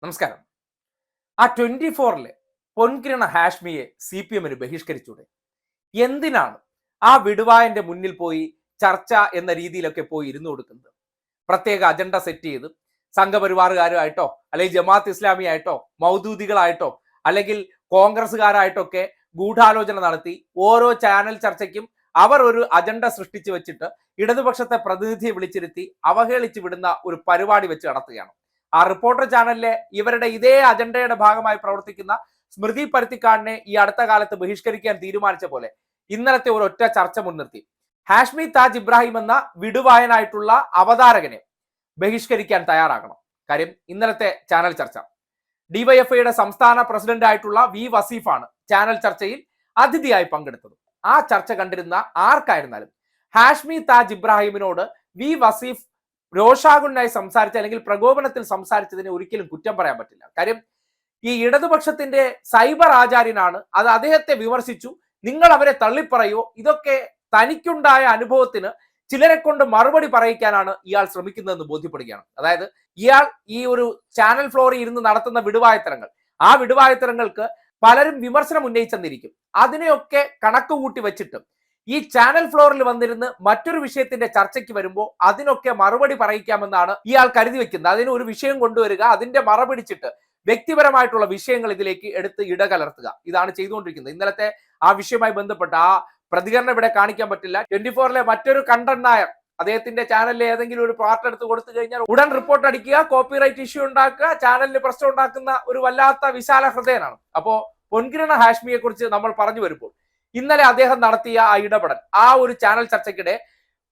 നമസ്കാരം. ആ 24-ലെ പൊൻകിരണ ഹാഷ്മിയെ CPM-ന് ബഹിഷ്കരിച്ചൂടെ? എന്തിനാണ് ആ വിടുവായന്റെ മുന്നിൽ പോയി ചർച്ച എന്ന രീതിയിലൊക്കെ പോയി ഇരുന്നു കൊടുക്കുന്നത്? പ്രത്യേക അജണ്ട സെറ്റ് ചെയ്ത് സംഘപരിവാറുകാരുമായിട്ടോ അല്ലെങ്കിൽ ജമാഅത്ത് ഇസ്ലാമി ആയിട്ടോ മൗദൂദികളായിട്ടോ അല്ലെങ്കിൽ കോൺഗ്രസ്സുകാരായിട്ടൊക്കെ ഗൂഢാലോചന നടത്തി ഓരോ ചാനൽ ചർച്ചയ്ക്കും അവർ ഒരു അജണ്ട സൃഷ്ടിച്ചു വെച്ചിട്ട് ഇടതുപക്ഷത്തെ പ്രതിനിധിയെ വിളിച്ചിരുത്തി അവഹേളിച്ച് വിടുന്ന ഒരു പരിപാടി വെച്ച് നടത്തുകയാണ്. ആ റിപ്പോർട്ടർ ചാനലിലെ ഇവരുടെ ഇതേ അജണ്ടയുടെ ഭാഗമായി പ്രവർത്തിക്കുന്ന സ്മൃതി പരുത്തിക്കാടിനെ ഈ അടുത്ത കാലത്ത് ബഹിഷ്കരിക്കാൻ തീരുമാനിച്ച പോലെ ഇന്നലത്തെ ഒരു ഒറ്റ ചർച്ച മുൻനിർത്തി ഹാഷ്മി താജ് ഇബ്രാഹിം എന്ന വിടുവായനായിട്ടുള്ള അവതാരകനെ ബഹിഷ്കരിക്കാൻ തയ്യാറാകണം. കാര്യം ഇന്നലത്തെ ചാനൽ ചർച്ച ഡിവൈഎഫ്ഐയുടെ സംസ്ഥാന പ്രസിഡന്റ് ആയിട്ടുള്ള വി വസീഫാണ് ചാനൽ ചർച്ചയിൽ അതിഥിയായി പങ്കെടുത്തത്. ആ ചർച്ച കണ്ടിരുന്ന ആർക്കായിരുന്നാലും ഹാഷ്മി താജ് ഇബ്രാഹിമിനോട് വി വസീഫ് രോഷാകുലനായി സംസാരിച്ച അല്ലെങ്കിൽ പ്രകോപനത്തിൽ സംസാരിച്ചതിനെ ഒരിക്കലും കുറ്റം പറയാൻ പറ്റില്ല. കാര്യം ഈ ഇടതുപക്ഷത്തിന്റെ സൈബർ ആചാര്യനാണ്, അത് അദ്ദേഹത്തെ വിമർശിച്ചു, നിങ്ങൾ അവരെ തള്ളിപ്പറയോ, ഇതൊക്കെ തനിക്കുണ്ടായ അനുഭവത്തിന് ചിലരെ കൊണ്ട് മറുപടി പറയിക്കാനാണ് ഇയാൾ ശ്രമിക്കുന്നതെന്ന് ബോധ്യപ്പെടുകയാണ്. അതായത് ഇയാൾ ഈ ഒരു ചാനൽ ഫ്ലോറിൽ ഇരുന്ന് നടത്തുന്ന വിടുവായത്തരങ്ങൾ, ആ വിടുവായത്തരങ്ങൾക്ക് പലരും വിമർശനം ഉന്നയിച്ചെന്നിരിക്കും. അതിനെയൊക്കെ കണക്ക് കൂട്ടി വെച്ചിട്ട് ഈ ചാനൽ ഫ്ലോറിൽ വന്നിരുന്ന് മറ്റൊരു വിഷയത്തിന്റെ ചർച്ചയ്ക്ക് വരുമ്പോൾ അതിനൊക്കെ മറുപടി പറയിക്കാമെന്നാണ് ഇയാൾ കരുതി വെക്കുന്നത്. അതിന് ഒരു വിഷയം കൊണ്ടുവരിക, അതിന്റെ മറപിടിച്ചിട്ട് വ്യക്തിപരമായിട്ടുള്ള വിഷയങ്ങൾ ഇതിലേക്ക് എടുത്ത് ഇടകലർത്തുക, ഇതാണ് ചെയ്തുകൊണ്ടിരിക്കുന്നത്. ഇന്നലത്തെ ആ വിഷയവുമായി ബന്ധപ്പെട്ട ആ പ്രതികരണം ഇവിടെ കാണിക്കാൻ പറ്റില്ല. 24-ലെ മറ്റൊരു കണ്ടന്റ് നായർ അദ്ദേഹത്തിന്റെ ചാനലിൽ ഏതെങ്കിലും ഒരു പാർട്ട് എടുത്ത് കൊടുത്തു കഴിഞ്ഞാൽ ഉടൻ റിപ്പോർട്ട് അടിക്കുക, കോപ്പിറൈറ്റ് ഇഷ്യൂ ഉണ്ടാക്കുക, ചാനലിന് പ്രശ്നം ഉണ്ടാക്കുന്ന ഒരു വല്ലാത്ത വിശാല ഹൃദയനാണ്. അപ്പോ പൊൻകിരണ ഹാഷ്മിയെ കുറിച്ച് നമ്മൾ പറഞ്ഞു വരുമ്പോൾ ഇന്നലെ അദ്ദേഹം നടത്തിയ ആ ഇടപെടൽ, ആ ഒരു ചാനൽ ചർച്ചയ്ക്കിടെ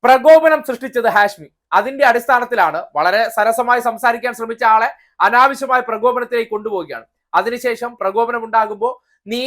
പ്രകോപനം സൃഷ്ടിച്ചത് ഹാഷ്മി. അതിന്റെ അടിസ്ഥാനത്തിലാണ് വളരെ സരസമായി സംസാരിക്കാൻ ശ്രമിച്ച ആളെ അനാവശ്യമായ പ്രകോപനത്തിലേക്ക് കൊണ്ടുപോവുകയാണ്. അതിനുശേഷം പ്രകോപനം ഉണ്ടാകുമ്പോൾ നീ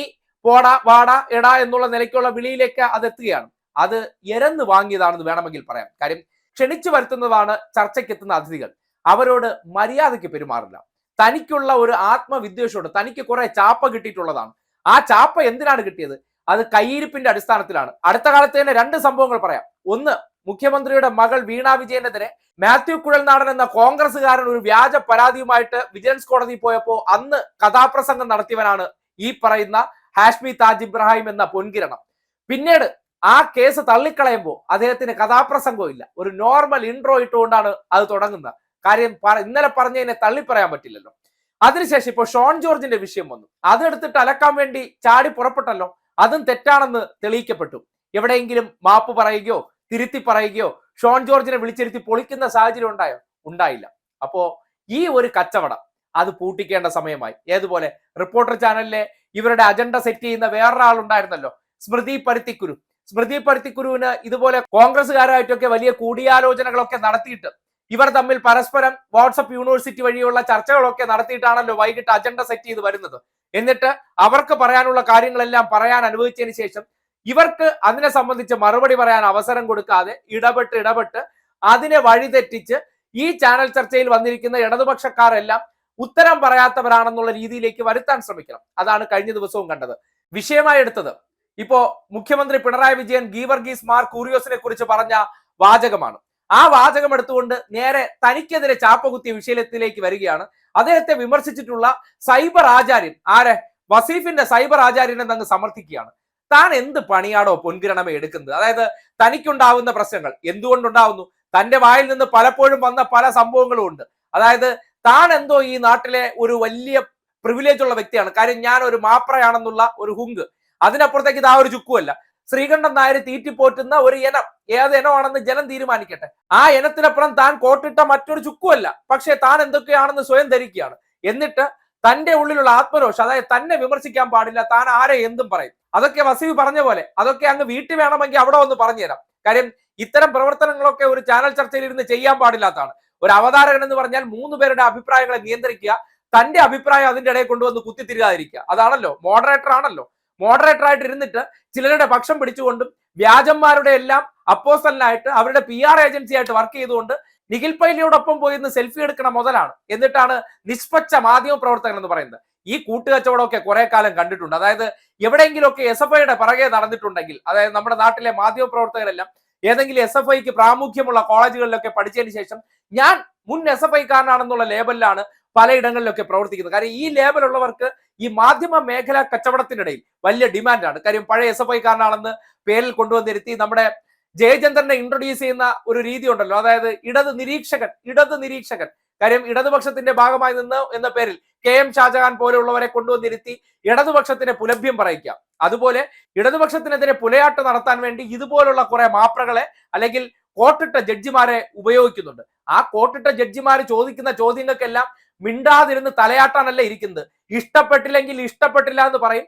പോടാ വാടാ എടാ എന്നുള്ള നിലയ്ക്കുള്ള വിളിയിലേക്ക് അത് എത്തുകയാണ്. അത് എരന്ന് വാങ്ങിയതാണെന്ന് വേണമെങ്കിൽ പറയാം. കാര്യം ക്ഷണിച്ചു വരുത്തുന്നതാണ് ചർച്ചയ്ക്കെത്തുന്ന അതിഥികൾ, അവരോട് മര്യാദയ്ക്ക് പെരുമാറില്ല. തനിക്കുള്ള ഒരു ആത്മവിദ്വേഷമുണ്ട്, തനിക്ക് കുറെ ചാപ്പ കിട്ടിയിട്ടുള്ളതാണ്. ആ ചാപ്പ എന്തിനാണ് കിട്ടിയത്? അത് കയ്യിരിപ്പിന്റെ അടിസ്ഥാനത്തിലാണ്. അടുത്ത കാലത്ത് തന്നെ രണ്ട് സംഭവങ്ങൾ പറയാം. ഒന്ന്, മുഖ്യമന്ത്രിയുടെ മകൾ വീണ വിജയനെതിരെ മാത്യു കുഴൽനാടൻ എന്ന കോൺഗ്രസ്സുകാരൻ ഒരു വ്യാജ പരാതിയുമായിട്ട് വിജിലൻസ് കോടതിയിൽ പോയപ്പോൾ അന്ന് കഥാപ്രസംഗം നടത്തിയവനാണ് ഈ പറയുന്ന ഹാഷ്മി താജ് ഇബ്രാഹിം എന്ന പൊൻകിരണം. പിന്നീട് ആ കേസ് തള്ളിക്കളയുമ്പോൾ അദ്ദേഹത്തിന് കഥാപ്രസംഗവും ഇല്ല, ഒരു നോർമൽ ഇൻട്രോ ഇട്ടുകൊണ്ടാണ് അത് തുടങ്ങുന്നത്. കാര്യം ഇന്നലെ പറഞ്ഞതിനെ തള്ളിപ്പറയാൻ പറ്റില്ലല്ലോ. അതിനുശേഷം ഇപ്പോൾ ഷോൺ ജോർജിന്റെ വിഷയം വന്നു, അതെടുത്തിട്ട് അലക്കാൻ വേണ്ടി ചാടി പുറപ്പെട്ടല്ലോ. അതും തെറ്റാണെന്ന് തെളിയിക്കപ്പെട്ടു. എവിടെയെങ്കിലും മാപ്പ് പറയുകയോ തിരുത്തി പറയുകയോ ഷോൺ ജോർജിനെ വിളിച്ചിരുത്തി പൊളിക്കുന്ന സാഹചര്യം ഉണ്ടായോ? ഉണ്ടായില്ല. അപ്പോ ഈ ഒരു കച്ചവടം അത് പൂട്ടിക്കേണ്ട സമയമായി. ഏതുപോലെ റിപ്പോർട്ടർ ചാനലിലെ ഇവരുടെ അജണ്ട സെറ്റ് ചെയ്യുന്ന വേറൊരാൾ ഉണ്ടായിരുന്നല്ലോ, സ്മൃതി പരുത്തിക്കുരു. സ്മൃതി പരുത്തിക്കുരുവിന് ഇതുപോലെ കോൺഗ്രസ്സുകാരായിട്ടൊക്കെ വലിയ കൂടിയാലോചനകളൊക്കെ നടത്തിയിട്ട് ഇവർ തമ്മിൽ പരസ്പരം വാട്സപ്പ് യൂണിവേഴ്സിറ്റി വഴിയുള്ള ചർച്ചകളൊക്കെ നടത്തിയിട്ടാണല്ലോ വൈകിട്ട് അജണ്ട സെറ്റ് ചെയ്ത് വരുന്നത്. എന്നിട്ട് അവർക്ക് പറയാനുള്ള കാര്യങ്ങളെല്ലാം പറയാൻ അനുവദിച്ചതിന് ശേഷം ഇവർക്ക് അതിനെ സംബന്ധിച്ച് മറുപടി പറയാൻ അവസരം കൊടുക്കാതെ ഇടപെട്ട് അതിനെ വഴിതെറ്റിച്ച് ഈ ചാനൽ ചർച്ചയിൽ വന്നിരിക്കുന്ന ഇടതുപക്ഷക്കാരെല്ലാം ഉത്തരം പറയാത്തവരാണെന്നുള്ള രീതിയിലേക്ക് വരുത്താൻ ശ്രമിക്കണം. അതാണ് കഴിഞ്ഞ ദിവസവും കണ്ടത്. വിഷയമായി എടുത്തത് ഇപ്പോ മുഖ്യമന്ത്രി പിണറായി വിജയൻ ഗീവർഗീസ് മാർ കൂറിയോസിനെ കുറിച്ച് പറഞ്ഞ വാചകമാണ്. ആ വാചകം എടുത്തുകൊണ്ട് നേരെ തനിക്കെതിരെ ചാപ്പകുത്തിയ വിഷയത്തിലേക്ക് വരികയാണ്. അദ്ദേഹത്തെ വിമർശിച്ചിട്ടുള്ള സൈബർ ആചാര്യൻ, ആരെ, വസീഫിന്റെ സൈബർ ആചാര്യനെ അങ്ങ് സമർത്ഥിക്കുകയാണ്. താൻ എന്ത് പണിയാണോ പൊൻകിരണമേ എടുക്കുന്നത്? അതായത് തനിക്കുണ്ടാവുന്ന പ്രശ്നങ്ങൾ എന്തുകൊണ്ടുണ്ടാവുന്നു? തന്റെ വായിൽ നിന്ന് പലപ്പോഴും വന്ന പല സംഭവങ്ങളും ഉണ്ട്. അതായത് താൻ എന്തോ ഈ നാട്ടിലെ ഒരു വലിയ പ്രിവിലേജ് ഉള്ള വ്യക്തിയാണ്. കാര്യം ഞാൻ ഒരു മാപ്രയാണെന്നുള്ള ഒരു ഹുങ്ക്, അതിനപ്പുറത്തേക്ക് ഇതാ ഒരു ചുക്കുമല്ല. ശ്രീകണ്ഠൻ നായർ തീറ്റിപ്പോറ്റുന്ന ഒരു ഇനം, ഏത് ഇനമാണെന്ന് ജനം തീരുമാനിക്കട്ടെ. ആ ഇനത്തിനപ്പുറം താൻ കോട്ടിട്ട മറ്റൊരു ചുക്കുമല്ല. പക്ഷെ താൻ എന്തൊക്കെയാണെന്ന് സ്വയം ധരിക്കുകയാണ്. എന്നിട്ട് തന്റെ ഉള്ളിലുള്ള ആത്മരോഷം, അതായത് തന്നെ വിമർശിക്കാൻ പാടില്ല, താൻ ആരെ എന്തും പറയും. അതൊക്കെ വസീഫ് പറഞ്ഞ പോലെ അതൊക്കെ അങ്ങ് വീട്ടിൽ വേണമെങ്കിൽ അവിടെ ഒന്ന് പറഞ്ഞുതരാം. കാര്യം ഇത്തരം പ്രവർത്തനങ്ങളൊക്കെ ഒരു ചാനൽ ചർച്ചയിൽ ഇരുന്ന് ചെയ്യാൻ പാടില്ലാത്തതാണ്. ഒരു അവതാരകൻ എന്ന് പറഞ്ഞാൽ 3 പേരുടെ അഭിപ്രായങ്ങളെ നിയന്ത്രിക്കുക, തന്റെ അഭിപ്രായം അതിന്റെ ഇടയിൽ കൊണ്ടുവന്ന് കുത്തിത്തിരികാതിരിക്കുക. അതാണല്ലോ മോഡറേറ്റർ ആണല്ലോ. മോഡറേറ്റർ ആയിട്ട് ഇരുന്നിട്ട് ചിലരുടെ പക്ഷം പിടിച്ചുകൊണ്ടും വ്യാജന്മാരുടെ എല്ലാം അപ്പോസ്റ്റലിനായിട്ട് അവരുടെ PR ഏജൻസി ആയിട്ട് വർക്ക് ചെയ്തുകൊണ്ട് നിഖിൽ പൈലിയോടൊപ്പം പോയി ഇന്ന് സെൽഫി എടുക്കണ മുതലാണ്. എന്നിട്ടാണ് നിഷ്പക്ഷ മാധ്യമ പ്രവർത്തകൻ എന്ന് പറയുന്നത്. ഈ കൂട്ടുകച്ചവടമൊക്കെ കുറെ കാലം കണ്ടിട്ടുണ്ട്. അതായത് എവിടെയെങ്കിലുമൊക്കെ SFIയുടെ പിറകെ നടന്നിട്ടുണ്ടെങ്കിൽ, അതായത് നമ്മുടെ നാട്ടിലെ മാധ്യമ പ്രവർത്തകരെല്ലാം ഏതെങ്കിലും SFIക്ക് പ്രാമുഖ്യമുള്ള കോളേജുകളിലൊക്കെ പഠിച്ചതിന് ശേഷം ഞാൻ മുൻ SFIക്കാരനാണെന്നുള്ള ലേബലിലാണ് പലയിടങ്ങളിലൊക്കെ പ്രവർത്തിക്കുന്നത്. കാര്യം ഈ ലേബലുള്ളവർക്ക് ഈ മാധ്യമ മേഖല കച്ചവടത്തിനിടയിൽ വലിയ ഡിമാൻഡാണ്. കാര്യം പഴയ SFI കാരനാണെന്ന് പേരിൽ കൊണ്ടുവന്നിരുത്തി നമ്മുടെ ജയചന്ദ്രനെ ഇൻട്രൊഡ്യൂസ് ചെയ്യുന്ന ഒരു രീതി ഉണ്ടല്ലോ, അതായത് ഇടത് നിരീക്ഷകൻ. കാര്യം ഇടതുപക്ഷത്തിന്റെ ഭാഗമായി നിന്ന് എന്ന പേരിൽ KM ഷാജഹാൻ പോലെയുള്ളവരെ കൊണ്ടുവന്നിരുത്തി ഇടതുപക്ഷത്തിന് പുലഭ്യം പറയിക്കാം. അതുപോലെ ഇടതുപക്ഷത്തിനെതിരെ പുലയാട്ട് നടത്താൻ വേണ്ടി ഇതുപോലുള്ള കുറെ മാപ്രകളെ അല്ലെങ്കിൽ കോട്ടിട്ട ജഡ്ജിമാരെ ഉപയോഗിക്കുന്നുണ്ട്. ആ കോട്ടിട്ട ജഡ്ജിമാർ ചോദിക്കുന്ന ചോദ്യങ്ങൾക്കെല്ലാം മിണ്ടാതിരുന്ന് തലയാട്ടാനല്ല ഇരിക്കുന്നത്. ഇഷ്ടപ്പെട്ടില്ലെങ്കിൽ ഇഷ്ടപ്പെട്ടില്ല എന്ന് പറയും,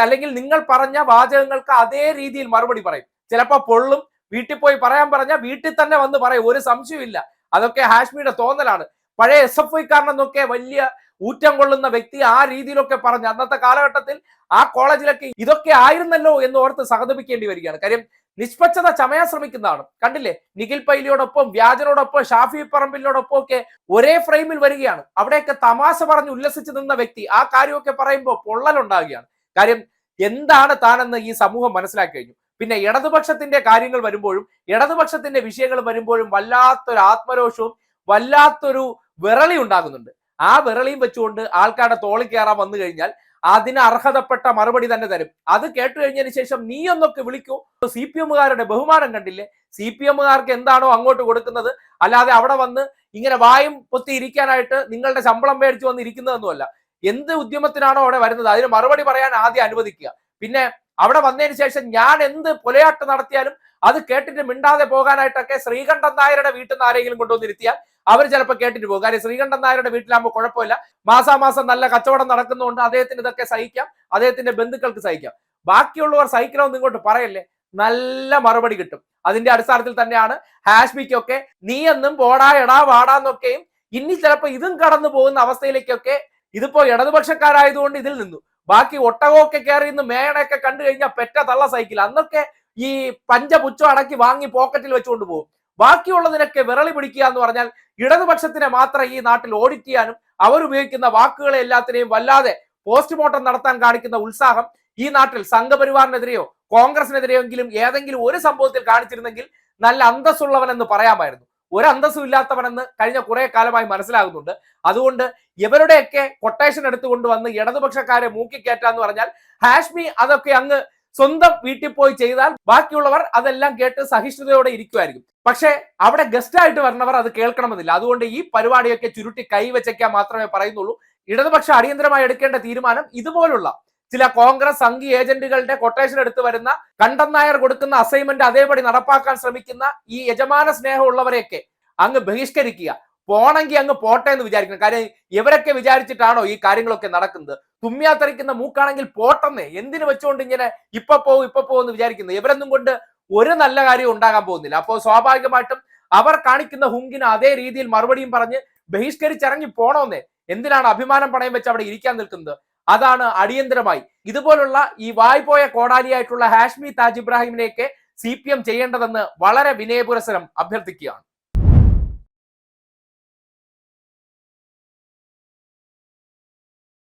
അല്ലെങ്കിൽ നിങ്ങൾ പറഞ്ഞ വാചകങ്ങൾക്ക് അതേ രീതിയിൽ മറുപടി പറയും. ചിലപ്പോ പൊള്ളും, വീട്ടിൽ പോയി പറയാൻ പറഞ്ഞാൽ വീട്ടിൽ തന്നെ വന്ന് പറയും, ഒരു സംശയമില്ല. അതൊക്കെ ഹാഷ്മിയുടെ തോന്നലാണ്. പഴയ SFI കാരനെന്നൊക്കെ വലിയ ഊറ്റം കൊള്ളുന്ന വ്യക്തി ആ രീതിയിലൊക്കെ പറഞ്ഞ് അന്നത്തെ കാലഘട്ടത്തിൽ ആ കോളേജിലൊക്കെ ഇതൊക്കെ ആയിരുന്നല്ലോ എന്ന് ഓർത്ത് സഹതപിക്കേണ്ടി വരികയാണ്. കാര്യം നിഷ്പക്ഷത ചമയാൻ ശ്രമിക്കുന്നതാണ്. കണ്ടില്ലേ, നിഖിൽ പൈലിയോടൊപ്പം, വ്യാജനോടൊപ്പം, ഷാഫി പറമ്പിലിനോടൊപ്പം ഒക്കെ ഒരേ ഫ്രെയിമിൽ വരികയാണ്. അവിടെയൊക്കെ തമാശ പറഞ്ഞ് ഉല്ലസിച്ച് നിന്ന വ്യക്തി ആ കാര്യമൊക്കെ പറയുമ്പോൾ പൊള്ളലുണ്ടാകുകയാണ്. കാര്യം എന്താണ് താനെന്ന് ഈ സമൂഹം മനസ്സിലാക്കി കഴിഞ്ഞു. പിന്നെ ഇടതുപക്ഷത്തിന്റെ കാര്യങ്ങൾ വരുമ്പോഴും ഇടതുപക്ഷത്തിന്റെ വിഷയങ്ങൾ വരുമ്പോഴും വല്ലാത്തൊരു ആത്മരോഷവും വല്ലാത്തൊരു വിറളി ഉണ്ടാകുന്നുണ്ട്. ആ വിറളിയും വെച്ചുകൊണ്ട് ആൾക്കാരുടെ തോളി കയറാൻ വന്നു കഴിഞ്ഞാൽ അതിന് അർഹതപ്പെട്ട മറുപടി തന്നെ തരും. അത് കേട്ട് കഴിഞ്ഞതിന് ശേഷം നീ ഒന്നൊക്കെ വിളിക്കൂ. CPM-കാരുടെ ബഹുമാനം കണ്ടില്ലേ? CPM-കാർക്ക് എന്താണോ അങ്ങോട്ട് കൊടുക്കുന്നത്, അല്ലാതെ അവിടെ വന്ന് ഇങ്ങനെ വായും പൊത്തി ഇരിക്കാനായിട്ട് നിങ്ങളുടെ ശമ്പളം മേടിച്ചു വന്ന് ഇരിക്കുന്നതൊന്നുമല്ല. എന്ത് ഉദ്യമത്തിനാണോ അവിടെ വരുന്നത് അതിന് മറുപടി പറയാൻ ആദ്യം അനുവദിക്കുക. പിന്നെ അവിടെ വന്നതിന് ശേഷം ഞാൻ എന്ത് പുലയാട്ട് നടത്തിയാലും അത് കേട്ടിട്ട് മിണ്ടാതെ പോകാനായിട്ടൊക്കെ ശ്രീകണ്ഠൻ നായരുടെ വീട്ടിൽ നിന്ന് ആരെങ്കിലും കൊണ്ടുവന്നിരുത്തിയാൽ അവർ ചിലപ്പോൾ കേട്ടിട്ട് പോകും. കാര്യം ശ്രീകണ്ഠൻ നായരുടെ വീട്ടിലാകുമ്പോൾ കുഴപ്പമില്ല, മാസാമാസം നല്ല കച്ചവടം നടക്കുന്നതുകൊണ്ട് അദ്ദേഹത്തിന് ഇതൊക്കെ സഹിക്കാം, അദ്ദേഹത്തിന്റെ ബന്ധുക്കൾക്ക് സഹിക്കാം. ബാക്കിയുള്ളവർ സഹിക്കണമെന്ന് ഇങ്ങോട്ട് പറയല്ലേ, നല്ല മറുപടി കിട്ടും. അതിന്റെ അടിസ്ഥാനത്തിൽ തന്നെയാണ് ഹാഷ്മിക്കൊക്കെ നീ എന്നും പോടാ എടാ വാടാന്നൊക്കെയും ഇനി ചിലപ്പോൾ ഇതും കടന്നു പോകുന്ന അവസ്ഥയിലേക്കൊക്കെ. ഇതിപ്പോ ഇടതുപക്ഷക്കാരായതുകൊണ്ട് ഇതിൽ നിന്നു, ബാക്കി ഒട്ടകമൊക്കെ കയറി ഇന്ന് മേയണയൊക്കെ കണ്ടു കഴിഞ്ഞാൽ പെറ്റ തള്ള സൈക്കിൾ അന്നൊക്കെ ഈ പഞ്ചപുച്ഛം അടക്കി വാങ്ങി പോക്കറ്റിൽ വെച്ചുകൊണ്ട് പോകും. ബാക്കിയുള്ളതിനൊക്കെ വിറളി പിടിക്കുക എന്ന് പറഞ്ഞാൽ ഇടതുപക്ഷത്തിനെ മാത്രം ഈ നാട്ടിൽ ഓഡിറ്റ് ചെയ്യാനും അവരുപയോഗിക്കുന്ന വാക്കുകളെ എല്ലാത്തിനെയും വല്ലാതെ പോസ്റ്റ്മോർട്ടം നടത്താൻ കാണിക്കുന്ന ഉത്സാഹം ഈ നാട്ടിൽ സംഘപരിവാറിനെതിരെയോ കോൺഗ്രസിനെതിരെയോ എങ്കിലും ഏതെങ്കിലും ഒരു സംഭവത്തിൽ കാണിച്ചിരുന്നെങ്കിൽ നല്ല അന്തസ്സുള്ളവനെന്ന് പറയാമായിരുന്നു. ഒരു അന്തസ്സും ഇല്ലാത്തവനെന്ന് കഴിഞ്ഞ കുറെ കാലമായി മനസ്സിലാകുന്നുണ്ട്. അതുകൊണ്ട് ഇവരുടെയൊക്കെ കൊട്ടേഷൻ എടുത്തുകൊണ്ട് വന്ന് ഇടതുപക്ഷക്കാരെ മൂക്കിക്കയറ്റാന്ന് പറഞ്ഞാൽ ഹാഷ്മി അതൊക്കെ അങ്ങ് സ്വന്തം വീട്ടിൽ പോയി ചെയ്താൽ ബാക്കിയുള്ളവർ അതെല്ലാം കേട്ട് സഹിഷ്ണുതയോടെ ഇരിക്കുമായിരിക്കും. പക്ഷെ അവിടെ ഗസ്റ്റ് ആയിട്ട് വരുന്നവർ അത് കേൾക്കണമെന്നില്ല. അതുകൊണ്ട് ഈ പരിപാടിയൊക്കെ ചുരുട്ടി കൈവച്ചേക്കാൻ മാത്രമേ പറയുന്നുള്ളൂ. ഇടതുപക്ഷം അടിയന്തരമായി എടുക്കേണ്ട തീരുമാനം ഇതുപോലുള്ള ചില കോൺഗ്രസ് സംഘി ഏജന്റുകളുടെ കൊട്ടേഷൻ എടുത്തു വരുന്ന കണ്ടൻ നായർ കൊടുക്കുന്ന അസൈൻമെന്റ് അതേപടി നടപ്പാക്കാൻ ശ്രമിക്കുന്ന ഈ യജമാന സ്നേഹമുള്ളവരെയൊക്കെ അങ്ങ് ബഹിഷ്കരിക്കുക. പോണെങ്കിൽ അങ്ങ് പോട്ടെ എന്ന് വിചാരിക്കണം. കാര്യം ഇവരൊക്കെ വിചാരിച്ചിട്ടാണോ ഈ കാര്യങ്ങളൊക്കെ നടക്കുന്നത്? തുമ്മിയാത്തറിക്കുന്ന മൂക്കാണെങ്കിൽ പോട്ടെന്നേ, എന്തിനു വെച്ചുകൊണ്ട് ഇങ്ങനെ ഇപ്പൊ പോകും എന്ന് വിചാരിക്കുന്നത്? ഇവരൊന്നും കൊണ്ട് ഒരു നല്ല കാര്യം ഉണ്ടാകാൻ പോകുന്നില്ല. അപ്പോൾ സ്വാഭാവികമായിട്ടും അവർ കാണിക്കുന്ന ഹുങ്കിന് അതേ രീതിയിൽ മറുപടിയും പറഞ്ഞ് ബഹിഷ്കരിച്ചിറങ്ങി പോണോന്നേ. എന്തിനാണ് അഭിമാനം പണയം വെച്ച് അവിടെ ഇരിക്കാൻ നിൽക്കുന്നത്? അതാണ് അടിയന്തരമായി ഇതുപോലുള്ള ഈ വായ്പോയ കോടാലിയായിട്ടുള്ള ഹാഷ്മി താജ് ഇബ്രാഹിമിനെയൊക്കെ CPM ചെയ്യേണ്ടതെന്ന് വളരെ വിനയപുരസരം അഭ്യർത്ഥിക്കുകയാണ്.